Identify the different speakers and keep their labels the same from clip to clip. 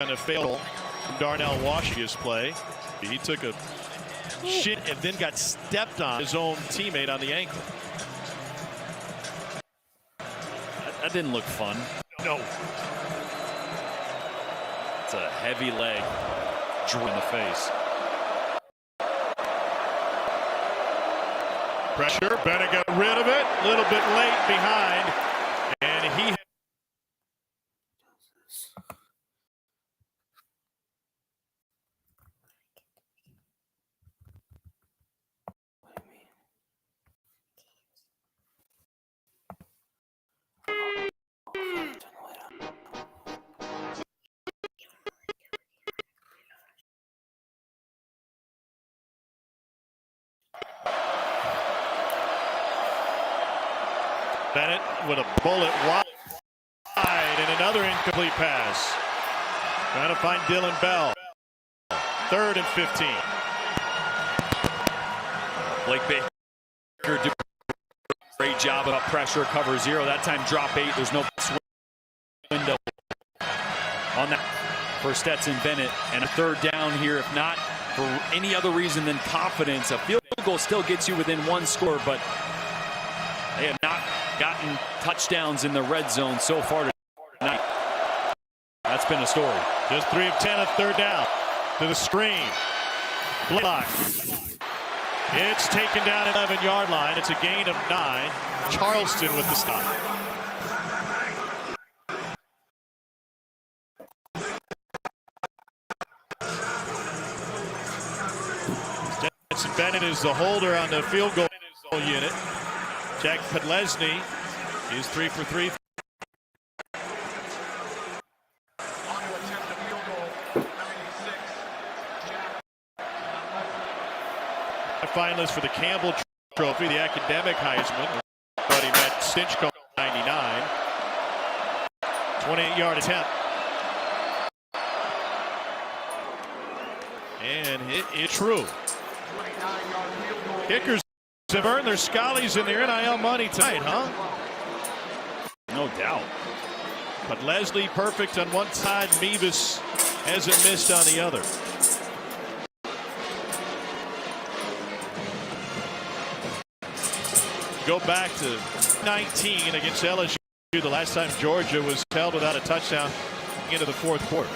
Speaker 1: kind of failed from Darnell Washington's play. He took a shit and then got stepped on his own teammate on the ankle.
Speaker 2: That didn't look fun.
Speaker 1: No.
Speaker 2: It's a heavy leg. Drew in the face.
Speaker 1: Pressure. Bennett got rid of it. A little bit late behind. And he. Bennett with a bullet wide and another incomplete pass. Trying to find Dylan Bell. 3rd and 15.
Speaker 2: Blake Baker did a great job of pressure, cover 0. That time drop 8. There's no window on that for Stetson Bennett. And a 3rd down here, if not for any other reason than confidence. A field goal still gets you within 1 score, but they have not gotten touchdowns in the red zone so far tonight. That's been a story.
Speaker 1: Just 3 of 10 at 3rd down. To the screen. Block. It's taken down at 11-yard line. It's a gain of 9. Charleston with the stop. Stetson Bennett is the holder on the field goal unit. Jack Podlesny is 3 for 3. A finalist for the Campbell Trophy, the academic Heisman. But he met Stinchcomb 99. 28-yard attempt. And it is true. Kickers have earned their scallies and their NIL money tonight, huh?
Speaker 2: No doubt.
Speaker 1: But Leslie perfect on one side, Mevis hasn't missed on the other. Go back to 19 against LSU, the last time Georgia was held without a touchdown into the 4th quarter.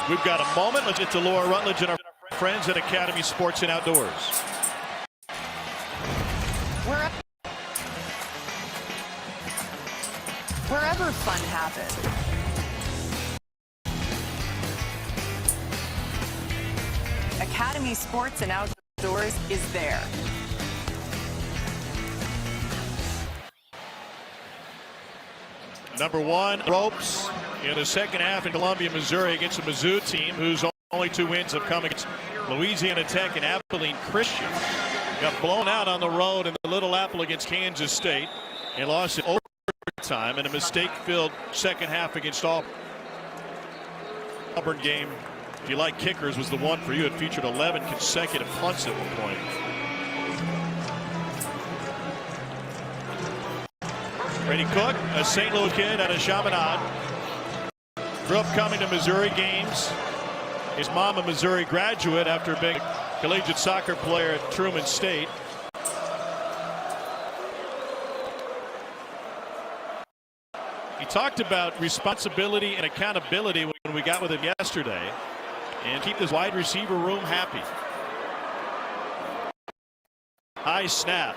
Speaker 1: We've got a moment. Let's get to Laura Rutledge and our friends at Academy Sports and Outdoors.
Speaker 3: Wherever fun happens. Academy Sports and Outdoors is there.
Speaker 1: Number 1, ropes in the second half in Columbia, Missouri against a Mizzou team whose only 2 wins have come against Louisiana Tech and Abilene Christian. Got blown out on the road in the Little Apple against Kansas State and lost in overtime in a mistake-filled second half against Auburn. Auburn game, if you like kickers, was the one for you. It featured 11 consecutive punts at one point. Brady Cook, a St. Louis kid out of Chaminade. Grew up coming to Missouri games. His mom a Missouri graduate after being a collegiate soccer player at Truman State. He talked about responsibility and accountability when we got with him yesterday, and keep this wide receiver room happy. High snap.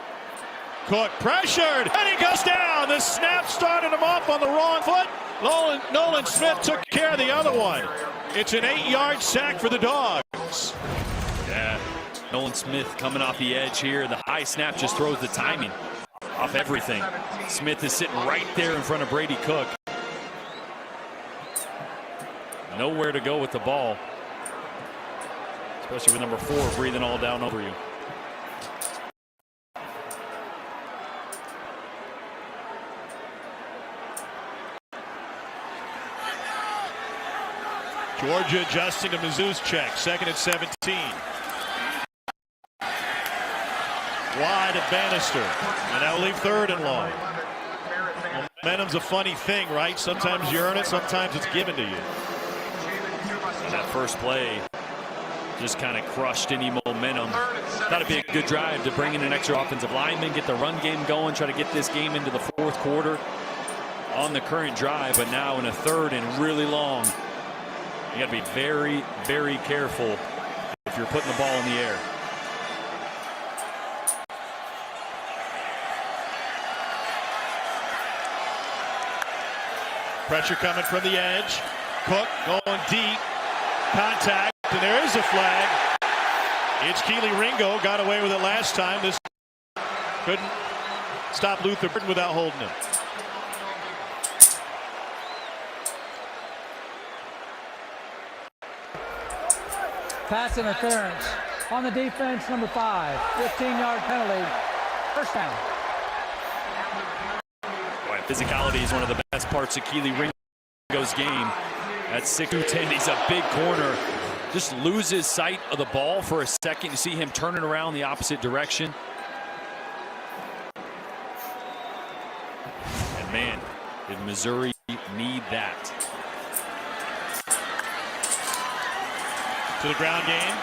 Speaker 1: Cook pressured, and he goes down. The snap started him off on the wrong foot. Nolan Smith took care of the other one. It's an 8-yard sack for the Dogs.
Speaker 2: Yeah, Nolan Smith coming off the edge here. The high snap just throws the timing off everything. Smith is sitting right there in front of Brady Cook. Nowhere to go with the ball, especially with number 4 breathing all down over you.
Speaker 1: Georgia adjusting to Mizzou's check. 2nd and 17. wide of Bannister. And that will leave 3rd and long. Momentum's a funny thing, right? Sometimes you earn it, sometimes it's given to you.
Speaker 2: And that first play just kind of crushed any momentum. Thought it'd be a good drive to bring in an extra offensive lineman, get the run game going, try to get this game into the 4th quarter on the current drive, but now in a 3rd and really long. You got to be very, very careful if you're putting the ball in the air.
Speaker 1: Pressure coming from the edge. Cook going deep. Contact, and there is a flag. It's Keely Ringo. Got away with it last time. This couldn't stop Luther Burton without holding him.
Speaker 4: Pass interference on the defense, number 5. 15-yard penalty. First down.
Speaker 2: Boy, physicality is one of the best parts of Keely Ringo's game. At 6'10", he's a big corner. Just loses sight of the ball for a second. You see him turning around the opposite direction. And man, did Missouri need that.
Speaker 1: To the ground game.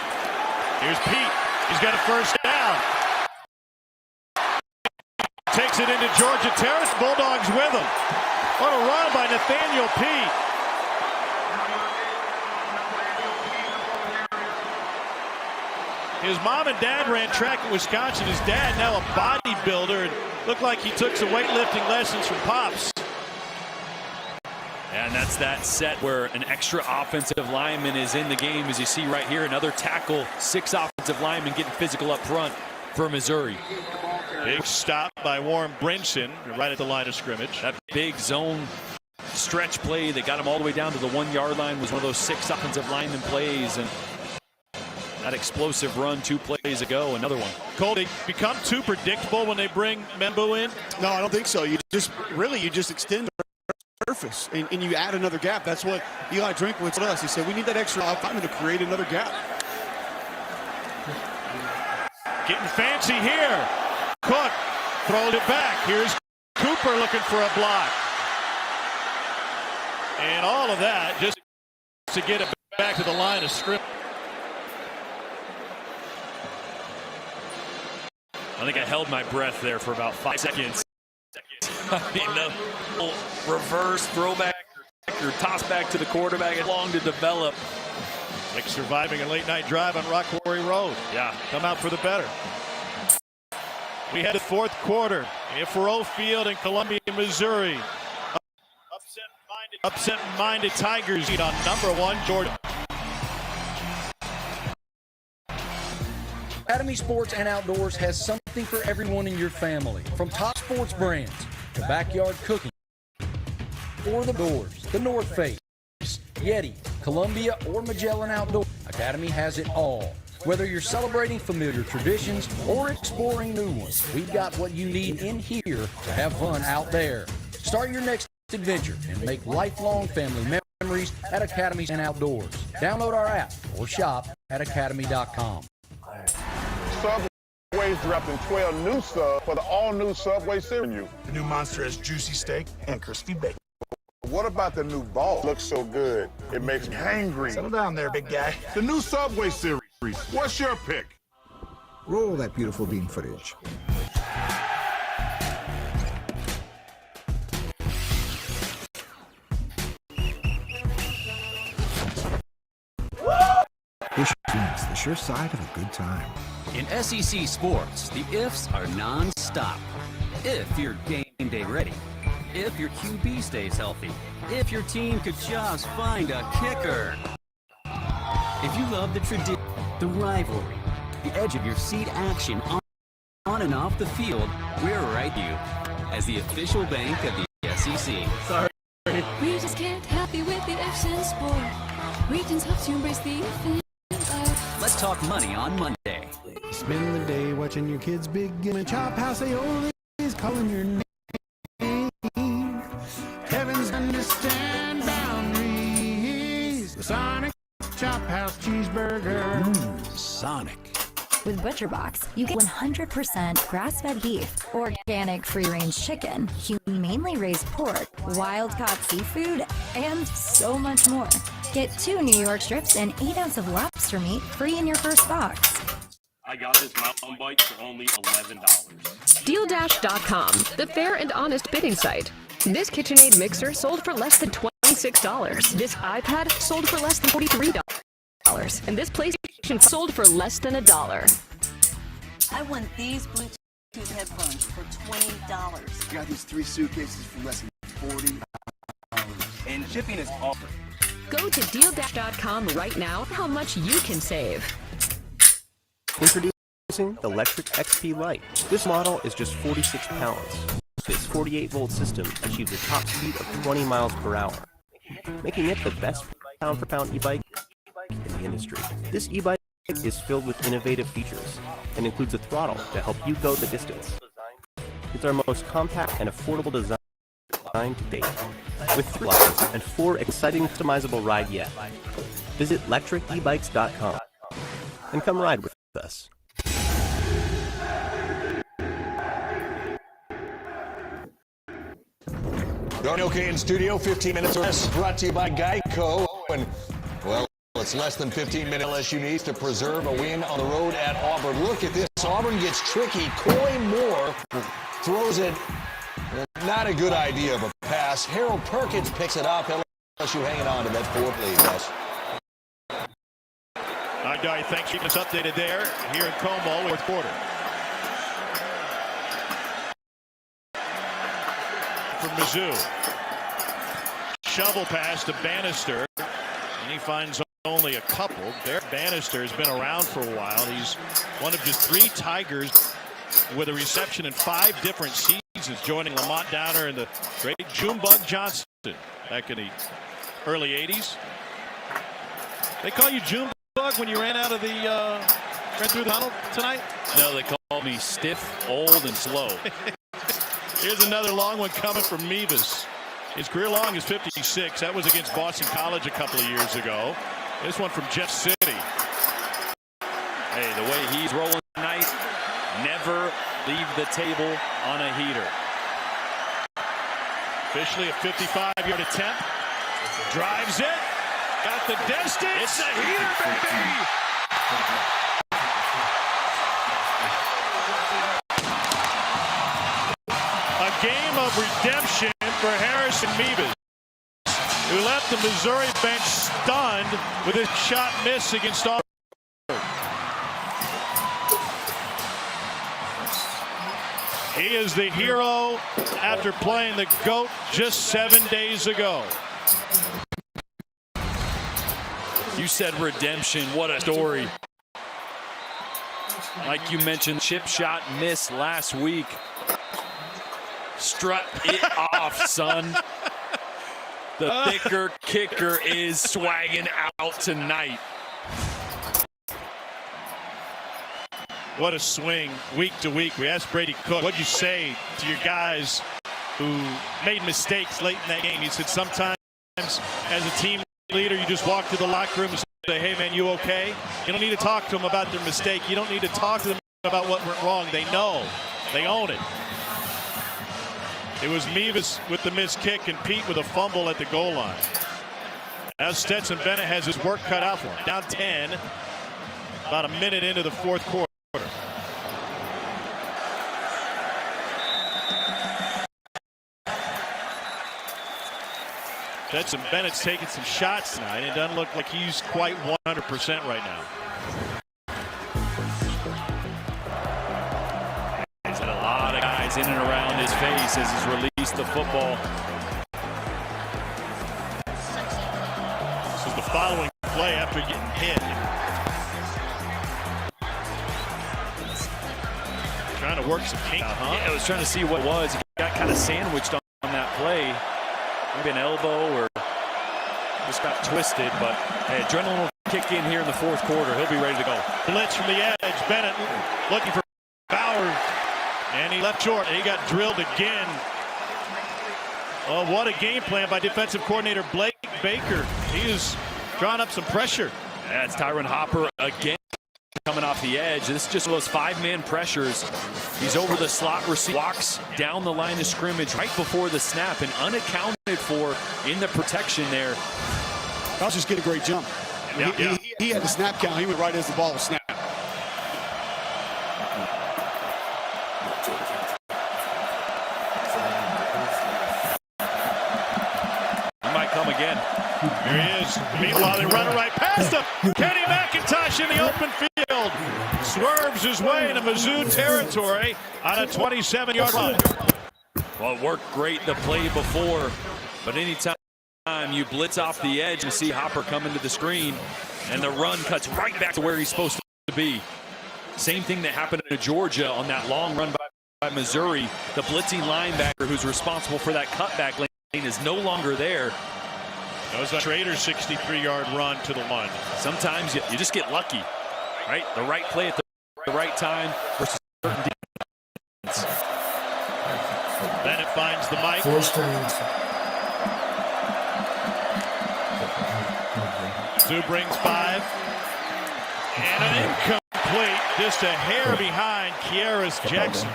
Speaker 1: Here's Pete. He's got a first down. Takes it into Georgia Terrace. Bulldogs with him. What a run by Nathaniel Pete. His mom and dad ran track in Wisconsin. His dad, now a bodybuilder, and looked like he took some weightlifting lessons from Pops.
Speaker 2: And that's that set where an extra offensive lineman is in the game. As you see right here, another tackle, 6 offensive linemen getting physical up front for Missouri.
Speaker 1: Big stop by Warren Brinson right at the line of scrimmage.
Speaker 2: That big zone stretch play that got him all the way down to the 1-yard line was one of those 6 offensive lineman plays. And that explosive run 2 plays ago, another one.
Speaker 1: Cole, they become too predictable when they bring Membu in?
Speaker 5: No, I don't think so. You just extend the surface and you add another gap. That's what Eli Drinkwitz told us. He said we need that extra lineman to create another gap.
Speaker 1: Getting fancy here. Cook throws it back. Here's Cooper looking for a block. And all of that just to get it back to the line of scrimmage.
Speaker 2: I think I held my breath there for about 5 seconds. I mean, the reverse throwback or toss back to the quarterback. It's long to develop.
Speaker 1: Like surviving a late-night drive on Rock Quarry Road.
Speaker 2: Yeah.
Speaker 1: Come out for the better. We had the 4th quarter at Faurot Field in Columbia, Missouri. Upset-minded Tigers lead on number 1, Georgia.
Speaker 6: Academy Sports and Outdoors has something for everyone in your family. From top sports brands to backyard cooking, or the doors, the North Face, Yeti, Columbia, or Magellan Outdoor. Academy has it all. Whether you're celebrating familiar traditions or exploring new ones, we've got what you need in here to have fun out there. Start your next adventure and make lifelong family memories at Academy and Outdoors. Download our app or shop at academy.com.
Speaker 7: Subway's dropping 12 new subs for the all-new Subway cereal.
Speaker 8: The new Monster has juicy steak and crispy bacon.
Speaker 7: What about the new ball? Looks so good, it makes me hangry.
Speaker 8: Settle down there, big guy.
Speaker 7: The new Subway series. What's your pick?
Speaker 9: Roll that beautiful bean footage. Busch Phoenix, the sure side of a good time.
Speaker 10: In SEC sports, the ifs are non-stop. If you're game day ready, if your QB stays healthy, if your team could just find a kicker. If you love the tradition, the rivalry, the edge of your seat action on and off the field, we're right with you as the official bank of the SEC.
Speaker 11: Sorry. We just can't help you with the F's in sport. Regions helps you embrace the infinite.
Speaker 10: Let's talk money on Monday.
Speaker 9: Spend the day watching your kids' big game and chop house. They always calling your name. Heavens understand boundaries. The Sonic Chop House Cheeseburger.
Speaker 10: Sonic.
Speaker 12: With ButcherBox, you get 100% grass-fed beef, organic free-range chicken, humanely raised pork, wild-caught seafood, and so much more. Get 2 New York strips and 8 ounces of lobster meat free in your first box.
Speaker 13: I got this mountain bike for only $11.
Speaker 14: DealDash.com, the fair and honest bidding site. This KitchenAid mixer sold for less than $26. This iPad sold for less than $43. And this PlayStation sold for less than $1.
Speaker 15: I won these Bluetooth headphones for $20.
Speaker 16: Got these 3 suitcases for less than $40. And shipping is offered.
Speaker 14: Go to DealDash.com right now how much you can save.
Speaker 17: Introducing the Electric XP Lite. This model is just 46 pounds. This 48-volt system achieves a top speed of 20 miles per hour, making it the best pound-for-pound e-bike in the industry. This e-bike is filled with innovative features and includes a throttle to help you go the distance. It's our most compact and affordable design to date, with 3 lights and 4 exciting customizable ride yet. Visit electricebikes.com and come ride with us.
Speaker 18: Okay, in studio, 15 minutes or less, brought to you by Geico. And, well, it's less than 15 minutes LSU needs to preserve a win on the road at Auburn. Look at this. Auburn gets tricky. Coy Moore throws it. Not a good idea of a pass. Harold Perkins picks it up. LSU hanging on to that 4th lead, Wes.
Speaker 1: All right, Dari, thanks for keeping us updated there. Here in Como, 4th quarter. From Mizzou. Shovel pass to Bannister. And he finds only a couple. Derek Bannister has been around for a while. He's one of just 3 Tigers with a reception in 5 different seasons, joining Lamont Downer and the great Junebug Johnson back in the early 80s. They call you Junebug when you ran out of the ran through the tunnel tonight?
Speaker 2: No, they call me stiff, old, and slow.
Speaker 1: Here's another long one coming from Mevis. His career long is 56. That was against Boston College a couple of years ago. This one from Jeff City.
Speaker 2: Hey, the way he's rolling tonight, never leave the table on a heater.
Speaker 1: Officially a 55-yard attempt. Drives it. Got the distance.
Speaker 2: It's a heater, baby.
Speaker 1: A game of redemption for Harrison Mevis, who left the Missouri bench stunned with his shot miss against Auburn. He is the hero after playing the GOAT just 7 days ago.
Speaker 2: You said redemption. What a story. Like you mentioned, chip shot miss last week. Strut it off, son. The thicker kicker is swagging out tonight.
Speaker 1: What a swing week to week. We asked Brady Cook, what'd you say to your guys who made mistakes late in that game? He said sometimes as a team leader, you just walk to the locker room and say, hey, man, you okay? You don't need to talk to them about their mistake. You don't need to talk to them about what went wrong. They know. They own it. It was Mevis with the missed kick and Pete with a fumble at the goal line. Now Stetson Bennett has his work cut out for him. Down 10, about a minute into the 4th quarter. Stetson Bennett's taking some shots tonight. It doesn't look like he's quite 100% right now.
Speaker 2: He's had a lot of guys in and around his face as he's released the football.
Speaker 1: This is the following play after getting hit. Trying to work some kink out, huh?
Speaker 2: Yeah, I was trying to see what it was. He got kind of sandwiched on that play. Maybe an elbow or just got twisted, but hey, adrenaline will kick in here in the 4th quarter. He'll be ready to go.
Speaker 1: Blitz from the edge. Bennett looking for Bauer, and he left short. He got drilled again. Oh, what a game plan by defensive coordinator Blake Baker. He is drawing up some pressure.
Speaker 2: That's Tyron Hopper again coming off the edge. This is just those 5-man pressures. He's over the slot receiver, walks down the line of scrimmage right before the snap, and unaccounted for in the protection there.
Speaker 5: I'll just get a great jump. He had the snap count. He went right as the ball was snapped.
Speaker 2: He might come again.
Speaker 1: Here he is. Meanwhile, they run it right past him. Kenny McIntosh in the open field. Swerves his way into Mizzou territory on a 27-yard line.
Speaker 2: Well, it worked great the play before, but anytime you blitz off the edge, you see Hopper come into the screen, and the run cuts right back to where he's supposed to be. Same thing that happened to Georgia on that long run by Missouri. The blitzing linebacker who's responsible for that cutback lane is no longer there.
Speaker 1: That was a Schrader's 63-yard run to the one.
Speaker 2: Sometimes you just get lucky, right? The right play at the right time versus certain defense.
Speaker 1: Then it finds the mic. Mizzou brings 5. And an incomplete, just a hair behind Kieris Jackson.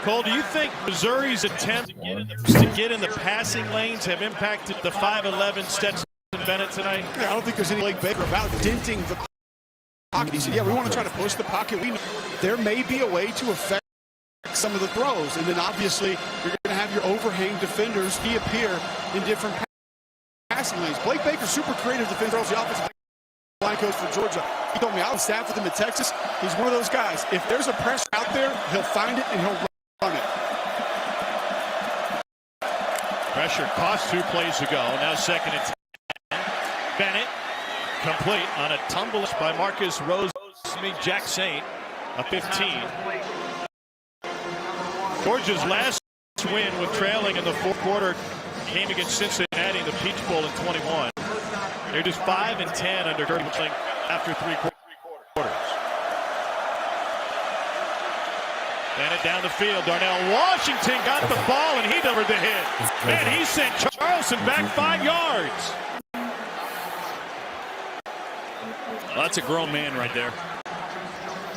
Speaker 1: Cole, do you think Missouri's attempt to get in the passing lanes have impacted the 5'11" Stetson Bennett tonight?
Speaker 5: Yeah, I don't think there's any Blake Baker about denting the pocket. He said, yeah, we want to try to push the pocket. We know there may be a way to affect some of the throws. And then obviously you're going to have your overhang defenders appear in different passing lanes. Blake Baker's super creative defender, the offensive line coach for Georgia. He told me I was staff with him in Texas. He's one of those guys. If there's a pressure out there, he'll find it and he'll run it.
Speaker 1: Pressure cost 2 plays ago. Now 2nd and 10. Bennett complete on a tumble by Marcus Jack Saint, a 15. Georgia's last win with trailing in the 4th quarter came against Cincinnati in the Peach Bowl in 21. They're just 5 and 10 under Kirby after 3 quarters. Bennett down the field. Darnell Washington got the ball and he delivered the hit. Man, he sent Charleston back 5 yards.
Speaker 2: Well, that's a grown man right there.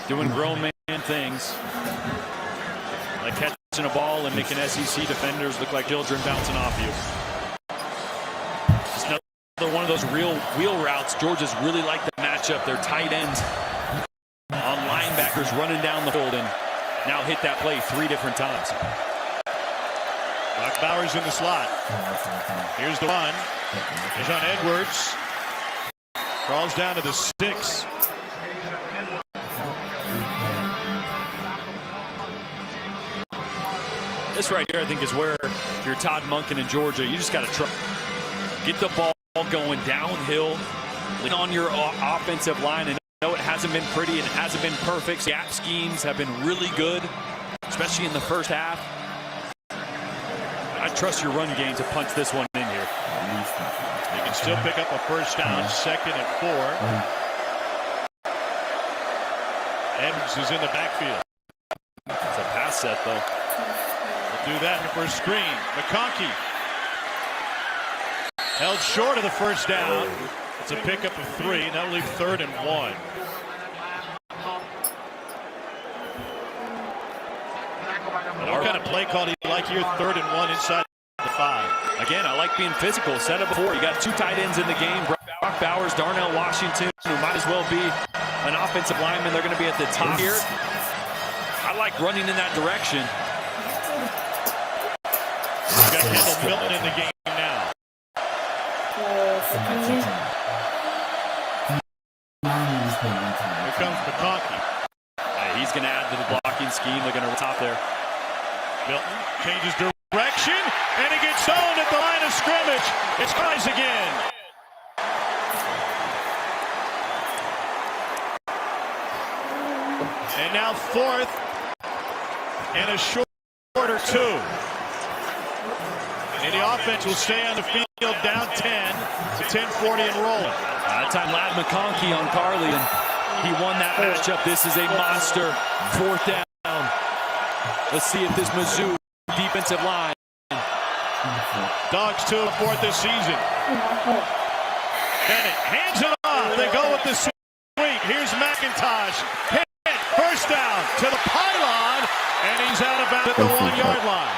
Speaker 2: Doing grown man things. Like catching a ball and making SEC defenders look like children bouncing off you. Just another one of those real wheel routes. Georgia's really like the matchup. Their tight ends on linebackers running down the field and now hit that play 3 different times.
Speaker 1: Brock Bowers in the slot. Here's the run. He's on Edwards. Crawls down to the 6.
Speaker 2: This right here, I think, is where if you're Todd Monken in Georgia, you just got to try. Get the ball going downhill, lean on your offensive line. And no, it hasn't been pretty and it hasn't been perfect. Gap schemes have been really good, especially in the first half. I trust your run game to punch this one in here.
Speaker 1: You can still pick up a first down, 2nd and 4. Edwards is in the backfield.
Speaker 2: It's a pass set, though.
Speaker 1: We'll do that in the first screen. McConkey held short of the first down. It's a pickup of 3. That'll leave 3rd and 1. What kind of play call do you like here? 3rd and 1 inside the 5.
Speaker 2: Again, I like being physical. Said it before. You got 2 tight ends in the game. Brock Bowers, Darnell Washington, who might as well be an offensive lineman. They're going to be at the top here. I like running in that direction.
Speaker 1: We've got Kendall Milton in the game now. Here comes McConkey.
Speaker 2: He's going to add to the blocking scheme. They're going to top there.
Speaker 1: Milton changes direction, and he gets owned at the line of scrimmage. It's Price again. And now 4th and a shorter 2. And the offense will stay on the field down 10 to 10:40 and rolling.
Speaker 2: That time Ladd McConkey on Carly, and he won that matchup. This is a monster 4th down. Let's see if this Mizzou defensive line.
Speaker 1: Dogs 2 and 4th this season. Bennett hands it off. They go with the sweep. Here's Montage hit. First down to the pylon, and he's out of bounds at the 1 yard line.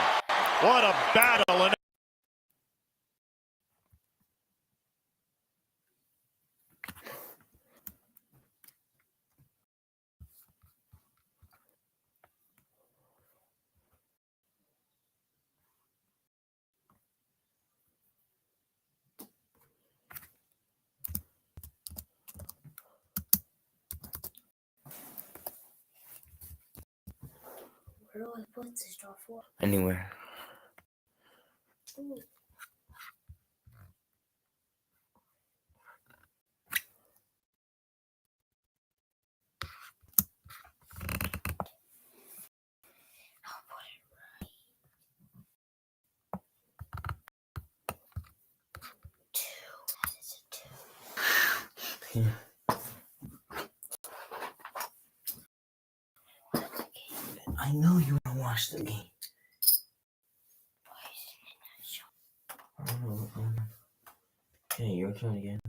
Speaker 1: What a battle. And
Speaker 19: Where do I put this stuff for?
Speaker 20: Anywhere.
Speaker 19: Ooh.
Speaker 20: I know you want to watch the game. I don't know. Okay, your turn again.